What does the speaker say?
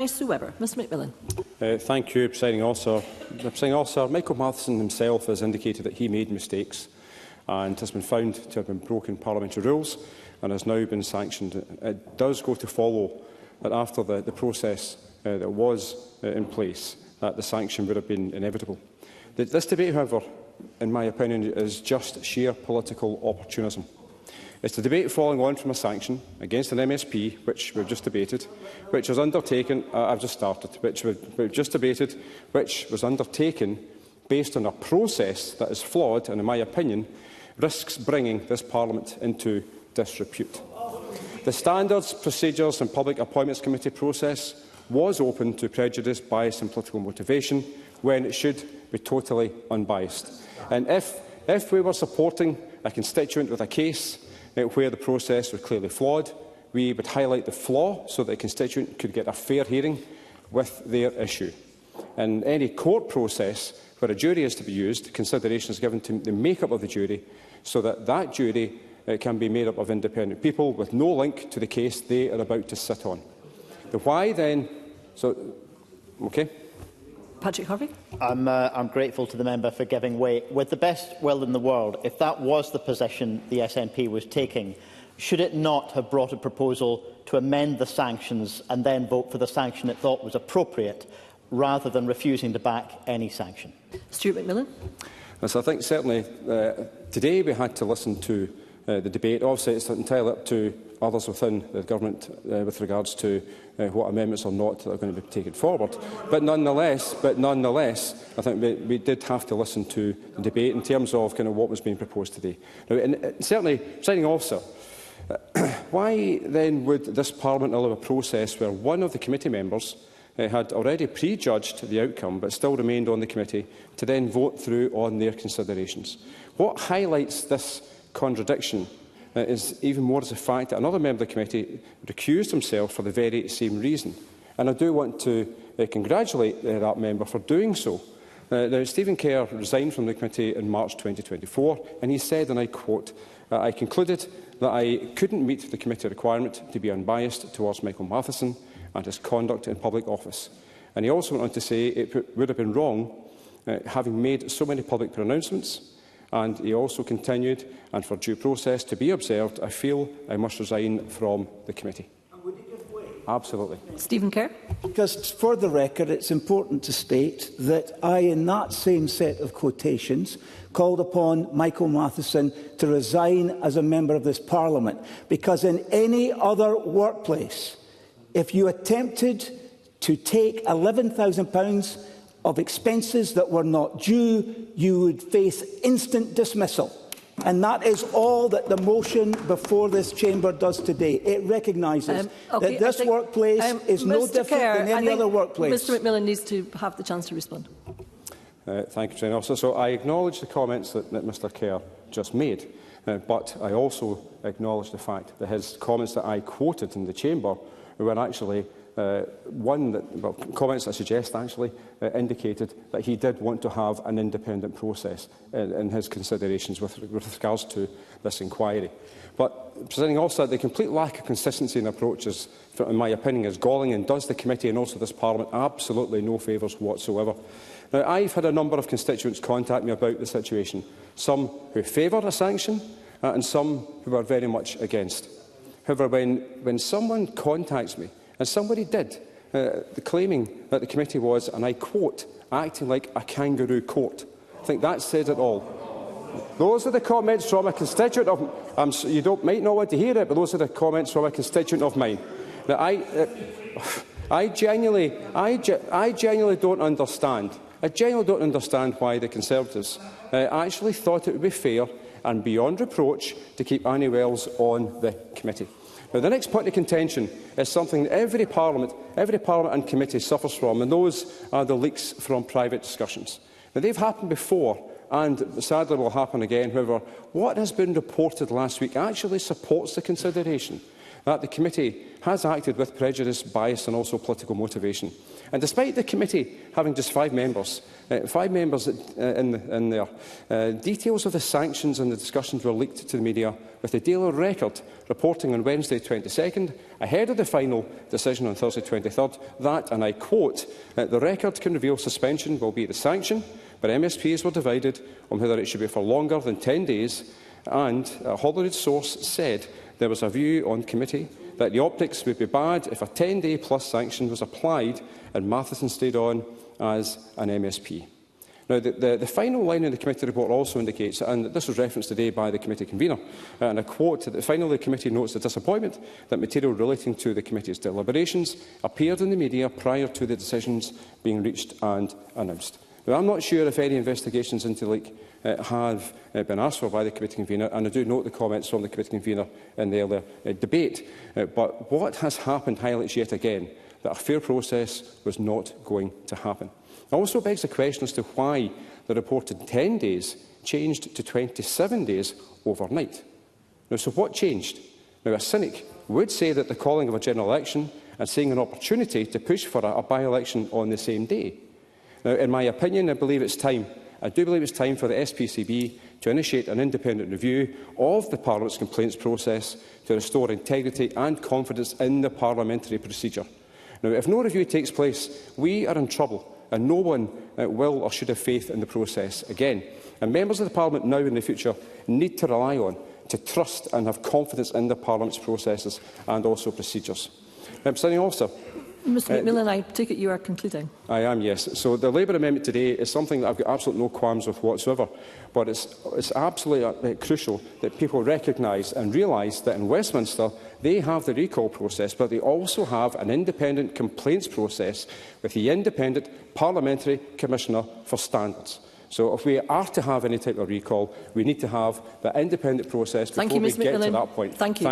Mr McMillan. Thank you, Presiding Officer. Presiding Officer, Michael Matheson himself has indicated that he made mistakes and has been found to have been broken parliamentary rules and has now been sanctioned. It does go to follow that after the process that was in place, that the sanction would have been inevitable. This debate, however, in my opinion, is just sheer political opportunism. It's a debate following on from a sanction against an MSP, which we've just debated, which was undertaken, which was undertaken based on a process that is flawed and, in my opinion, risks bringing this Parliament into disrepute. The Standards, Procedures and Public Appointments Committee process was open to prejudice, bias and political motivation when it should be totally unbiased. And if we were supporting a constituent with a case where the process was clearly flawed, we would highlight the flaw so that a constituent could get a fair hearing with their issue. In any court process where a jury is to be used, consideration is given to the make-up of the jury so that that jury can be made up of independent people with no link to the case they are about to sit on. The why then... Patrick Harvey. I'm grateful to the member for giving way. With the best will in the world, if that was the position the SNP was taking, should it not have brought a proposal to amend the sanctions and then vote for the sanction it thought was appropriate, rather than refusing to back any sanction? Stuart McMillan. Yes, I think certainly today we had to listen to the debate. Obviously, it's entirely up to others within the government with regards to what amendments or not that are going to be taken forward. But nonetheless, I think we did have to listen to the debate in terms of what was being proposed today. Now, and certainly, Presiding Officer, why then would this Parliament allow a process where one of the committee members had already prejudged the outcome but still remained on the committee to then vote through on their considerations? What highlights this contradiction is even more as the fact that another member of the committee recused himself for the very same reason. And I do want to congratulate that member for doing so. Now, Stephen Kerr resigned from the committee in March 2024, and he said, and I quote, "I concluded that I couldn't meet the committee requirement to be unbiased towards Michael Matheson and his conduct in public office." And he also went on to say it would have been wrong, having made so many public pronouncements. And he also continued, "And for due process to be observed, I feel I must resign from the committee." Would he give way? Absolutely. Stephen Kerr. Because, for the record, it's important to state that I, in that same set of quotations, called upon Michael Matheson to resign as a member of this Parliament. Because in any other workplace, if you attempted to take £11,000 of expenses that were not due, you would face instant dismissal. And that is all that the motion before this chamber does today. It recognises that this workplace is no different than any other workplace. Mr McMillan needs to have the chance to respond. Thank you, President Officer. So I acknowledge the comments that Mr Kerr just made, but I also acknowledge the fact that his comments that I quoted in the chamber were actually comments that suggest actually indicated that he did want to have an independent process in his considerations with regards to this inquiry. But, Presiding Officer, the complete lack of consistency in approaches, in my opinion, is galling and does the committee and also this Parliament absolutely no favours whatsoever. Now, I've had a number of constituents contact me about the situation, some who favour a sanction and some who are very much against. However, when someone contacts me, and somebody did, claiming that the committee was, and I quote, acting like a kangaroo court, I think that says it all. Those are the comments from a constituent of... you might not want to hear it, but those are the comments from a constituent of mine. That I genuinely don't understand. I genuinely don't understand why the Conservatives actually thought it would be fair and beyond reproach to keep Annie Wells on the committee. Now, the next point of contention is something that every Parliament and committee suffers from, and those are the leaks from private discussions. Now, they've happened before, and sadly will happen again. However, what has been reported last week actually supports the consideration that the committee has acted with prejudice, bias and also political motivation. And despite the committee having just 5 members in there, details of the sanctions and the discussions were leaked to the media, with the Daily Record reporting on Wednesday 22nd, ahead of the final decision on Thursday 23rd, that, and I quote, "The record can reveal suspension will be the sanction, but MSPs were divided on whether it should be for longer than 10 days, and a Holyrood source said there was a view on committee that the optics would be bad if a 10-day plus sanction was applied and Matheson stayed on as an MSP." Now, the final line in the committee report also indicates, and this was referenced today by the committee convener, and I quote, that finally the committee notes the disappointment that material relating to the committee's deliberations appeared in the media prior to the decisions being reached and announced. Now, I'm not sure if any investigations into the leak have been asked for by the committee convener, and I do note the comments from the committee convener in the earlier debate. But what has happened highlights yet again that a fair process was not going to happen. It also begs the question as to why the reported 10 days changed to 27 days overnight. Now, so what changed? Now, a cynic would say that the calling of a general election and seeing an opportunity to push for a by-election on the same day. Now, in my opinion, I do believe it's time for the SPCB to initiate an independent review of the Parliament's complaints process to restore integrity and confidence in the parliamentary procedure. Now, if no review takes place, we are in trouble, and no one will or should have faith in the process again. And members of the Parliament now and in the future need to rely on, to trust and have confidence in the Parliament's processes and also procedures. Presiding Officer, Mr McMillan, I take it you are concluding. I am, yes. So the Labour amendment today is something that I've got absolutely no qualms with whatsoever. But it's absolutely crucial that people recognise and realise that in Westminster they have the recall process, but they also have an independent complaints process with the Independent Parliamentary Commissioner for Standards. So if we are to have any type of recall, we need to have the independent process before we get to that point. Thank you.